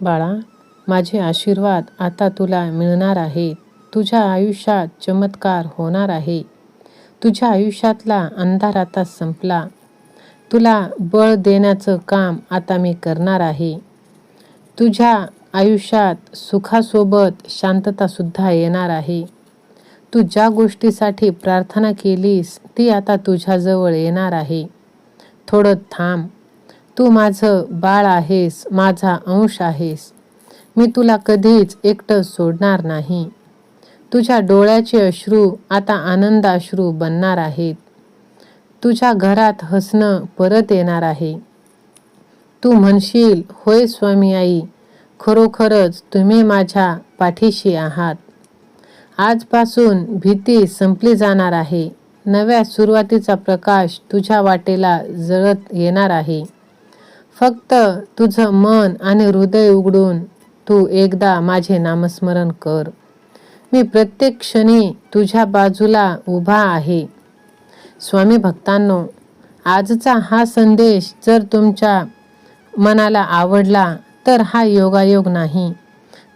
बाळा, माझे आशीर्वाद आता तुला मिळणार आहेत. तुझ्या आयुष्यात चमत्कार होणार आहे. तुझ्या आयुष्यातला अंधार आता संपला. तुला बळ देण्याचं काम आता मी करणार आहे. तुझ्या आयुष्यात सुखासोबत शांततासुद्धा येणार आहे. तू ज्या गोष्टीसाठी प्रार्थना केलीस ती आता तुझ्याजवळ येणार आहे. थोडं थांब. तू माझं बाळ आहेस, माझा अंश आहेस. मी तुला कधीच एकटं सोडणार नाही. तुझ्या डोळ्याचे अश्रू आता आनंदाश्रू बनणार आहेत. तुझ्या घरात हसणं परत येणार आहे. तू म्हणशील, होय स्वामी आई, खरोखरच तुम्ही माझ्या पाठीशी आहात. आजपासून भीती संपली जाणार आहे. नव्या सुरुवातीचा प्रकाश तुझ्या वाटेला जळत येणार आहे. फक्त तुझं मन आणि हृदय उघडून तू एकदा माझे नामस्मरण कर. मी प्रत्येक क्षणी तुझ्या बाजूला उभा आहे. स्वामी भक्तांनो, आजचा हा संदेश जर तुमच्या मनाला आवडला तर हा योगायोग नाही,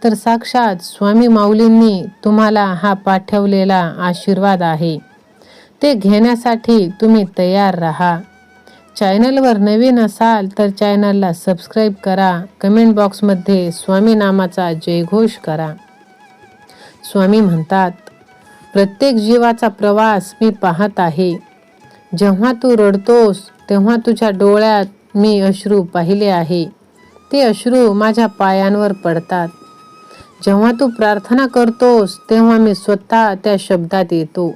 तर साक्षात स्वामी माऊलींनी तुम्हाला हा पाठवलेला आशीर्वाद आहे. ते घेण्यासाठी तुम्ही तयार राहा. चॅनलवर नवीन असाल तर चॅनलला सबस्क्राईब करा. कमेंट बॉक्समध्ये स्वामी नामाचा जयघोष करा. स्वामी म्हणतात, प्रत्येक जीवाचा प्रवास मी पाहत आहे. जेव्हा तू रडतोस तेव्हा तुझ्या डोळ्यात मी अश्रू पाहिले आहे. ते अश्रू माझ्या पायांवर पडतात. जेव्हा तू प्रार्थना करतोस तेव्हा मी स्वतः त्या शब्दात येतो.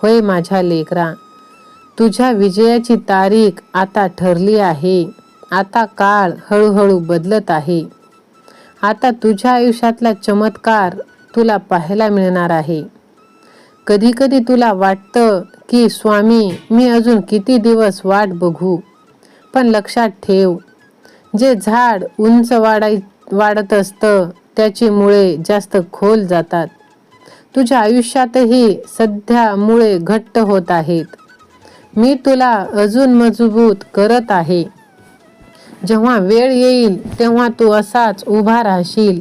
होय माझ्या लेकरा, तुझ्या विजयाची तारीख आता ठरली आहे. आता काळ हळूहळू बदलत आहे. आता तुझ्या आयुष्यातला चमत्कार तुला पाहायला मिळणार आहे. कधी कधी तुला वाटतं की स्वामी, मी अजून किती दिवस वाट बघू. पण लक्षात ठेव, जे झाड उंच वाढत असतं त्याची मुळे जास्त खोल जातात. तुझ्या आयुष्यातही सध्या मुळे घट्ट होत आहेत. मी तुला अजून मजबूत करत आहे. जेव्हा वेळ येईल तेव्हा तू असाच उभा राहशील.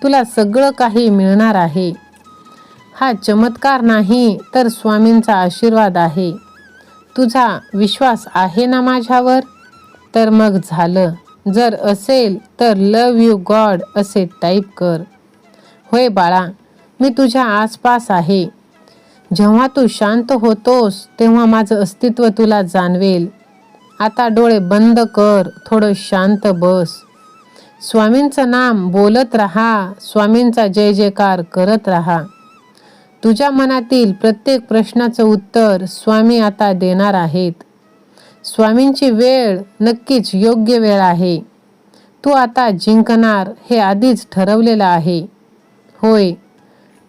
तुला सगळं काही मिळणार आहे. हा चमत्कार नाही तर स्वामींचा आशीर्वाद आहे. तुझा विश्वास आहे ना माझ्यावर? तर मग झालं. जर असेल तर लव यू गॉड असे टाईप कर. होय बाळा, मी तुझ्या आसपास आहे. जेव्हा तू शांत होतोस तेव्हा माझं अस्तित्व तुला जाणवेल. आता डोळे बंद कर, थोडं शांत बस. स्वामींचं नाम बोलत राहा. स्वामींचा जय जयकार करत राहा. तुझ्या मनातील प्रत्येक प्रश्नाचं उत्तर स्वामी आता देणार आहेत. स्वामींची वेळ नक्कीच योग्य वेळ आहे. तू आता जिंकणार हे आधीच ठरवलेलं आहे. होय,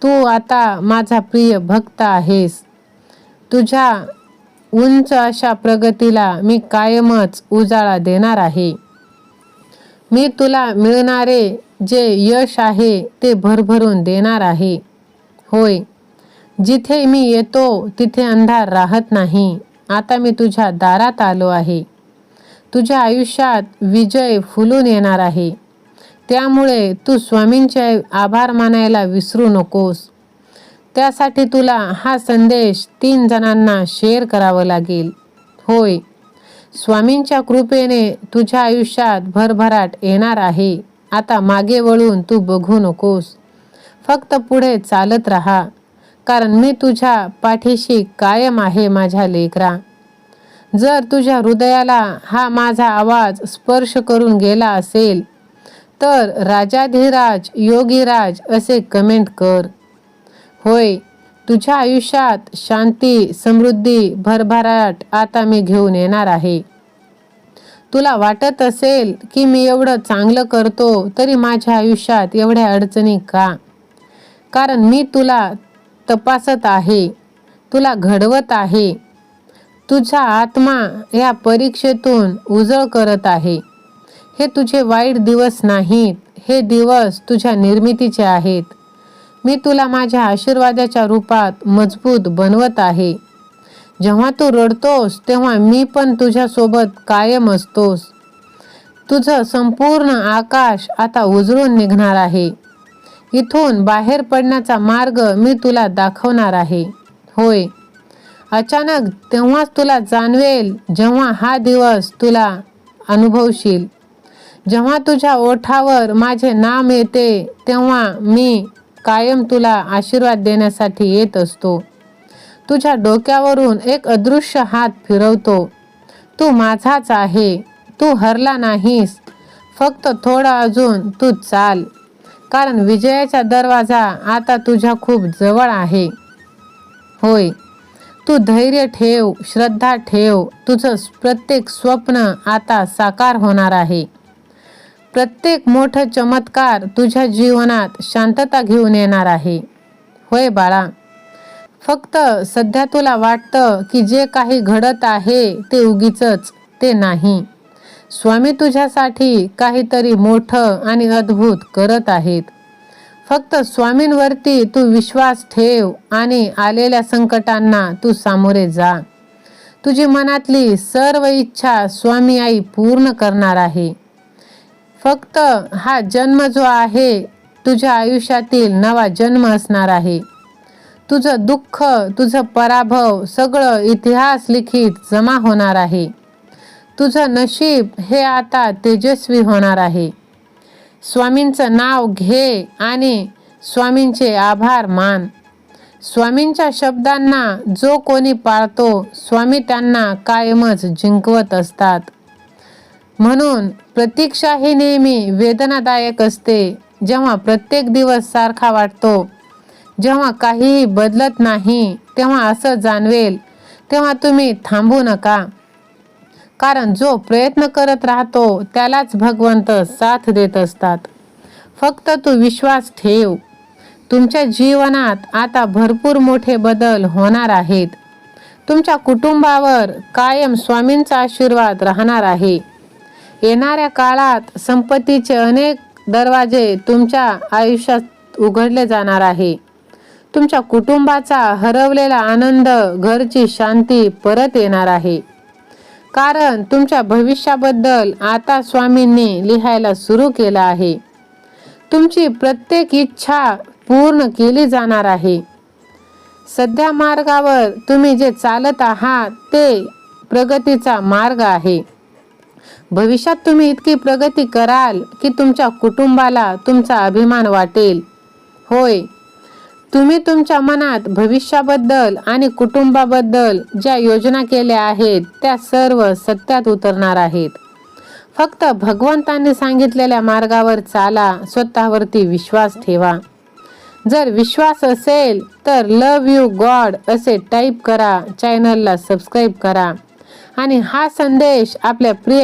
तू आता माझा प्रिय भक्त आहेस. तुझ्या उंच अशा प्रगतीला मी कायमच उजाळा देणार आहे. मी तुला मिळणारे जे यश आहे ते भरभरून देणार आहे. होय, जिथे मी येतो तिथे अंधार राहत नाही. आता मी तुझ्या दारात आलो आहे. तुझ्या आयुष्यात विजय फुलून येणार आहे. त्यामुळे तू स्वामींचे आभार मानायला विसरू नकोस. त्यासाठी तुला हा संदेश 3 जणांना शेअर करावा लागेल. होय, स्वामींच्या कृपेने तुझ्या आयुष्यात भरभराट येणार आहे. आता मागे वळून तू बघू नकोस. फक्त पुढे चालत राहा, कारण मी तुझ्या पाठीशी कायम आहे माझ्या लेकरा. जर तुझ्या हृदयाला हा माझा आवाज स्पर्श करून गेला असेल तर राजाधिराज योगीराज असे कमेंट कर. होय, तुझ्या आयुष्यात शांती, समृद्धी, भरभराट आता मी घेऊन येणार आहे. तुला वाटत असेल की मी एवढं चांगलं करतो तरी माझ्या आयुष्यात एवढ्या अडचणी का? कारण मी तुला तपासत आहे, तुला घडवत आहे. तुझा आत्मा या परीक्षेतून उजळ करत आहे. हे तुझे वाईट दिवस नाहीत, हे दिवस तुझ्या निर्मितीचे आहेत. मी तुला माझ्या आशीर्वादाच्या रूपात मजबूत बनवत आहे. जेव्हा तू रडतोस तेव्हा मी पण तुझ्यासोबत कायम असतोस. तुझं संपूर्ण आकाश आता उजळून निघणार आहे. इथून बाहेर पडण्याचा मार्ग मी तुला दाखवणार आहे. होय, अचानक तेव्हाच तुला जाणवेल जेव्हा हा दिवस तुला अनुभवशील. जेव्हा तुझ्या ओठावर माझे नाम येते तेव्हा मी कायम तुला आशीर्वाद देण्यासाठी येत असतो. तुझ्या डोक्यावरून एक अदृश्य हात फिरवतो. तू माझाच आहे. तू हरला नाहीस. फक्त थोडा अजून तू चाल, कारण विजयाचा दरवाजा आता तुझ्या खूप जवळ आहे. होय, तू धैर्य ठेव, श्रद्धा ठेव. तुझं प्रत्येक स्वप्न आता साकार होणार आहे. प्रत्येक मोठं चमत्कार तुझ्या जीवनात शांतता घेऊन येणार आहे. होय बाळा, फक्त सध्या तुला वाटतं की जे काही घडत आहे ते उगीचच. ते नाही. स्वामी तुझ्यासाठी काहीतरी मोठं आणि अद्भुत करत आहेत. फक्त स्वामींवरती तू विश्वास ठेव आणि आलेल्या संकटांना तू सामोरे जा. तुझी मनातली सर्व इच्छा स्वामी आई पूर्ण करणार आहे. फक्त हा जन्म जो आहे तुझ्या आयुष्यातील नवा जन्म असणार आहे. तुझं दुःख, तुझं पराभव सगळं इतिहास लिखित जमा होणार आहे. तुझं नशीब हे आता तेजस्वी होणार आहे. स्वामींचं नाव घे आणि स्वामींचे आभार मान. स्वामींच्या शब्दांना जो कोणी पाळतो स्वामी त्यांना कायमच जिंकवत असतात. म्हणून प्रतीक्षा ही नेहमी वेदनादायक असते. जेव्हा प्रत्येक दिवस सारखा वाटतो, जेव्हा काहीही बदलत नाही, तेव्हा असं जाणवेल तेव्हा तुम्ही थांबू नका. कारण जो प्रयत्न करत राहतो त्यालाच भगवंत साथ देत असतात. फक्त तू विश्वास ठेव. तुमच्या जीवनात आता भरपूर मोठे बदल होणार आहेत. तुमच्या कुटुंबावर कायम स्वामींचा आशीर्वाद राहणार आहे. येणाऱ्या काळात संपत्तीचे अनेक दरवाजे तुमच्या आयुष्यात उघडले जाणार आहे. तुमच्या कुटुंबाचा हरवलेला आनंद, घरची शांती परत येणार आहे. कारण तुमच्या भविष्याबद्दल आता स्वामींनी लिहायला सुरू केलं आहे. तुमची प्रत्येक इच्छा पूर्ण केली जाणार आहे. सध्या मार्गावर तुम्ही जे चालत आहात ते प्रगतीचा मार्ग आहे. भविष्यात तुम्ही इतकी प्रगती कराल की तुमच्या कुटुंबाला तुमचा अभिमान वाटेल. होय, तुम्ही तुमच्या मनात भविष्याबद्दल आणि कुटुंबाबद्दल ज्या योजना केल्या आहेत त्या सर्व सत्यात उतरणार आहेत. फक्त भगवंतांनी सांगितलेल्या मार्गावर चाला. स्वतःवरती विश्वास ठेवा. जर विश्वास असेल तर लव यू गॉड असे टाईप करा. चॅनलला सबस्क्राईब करा आणि हा संदेश आपल्या प्रिय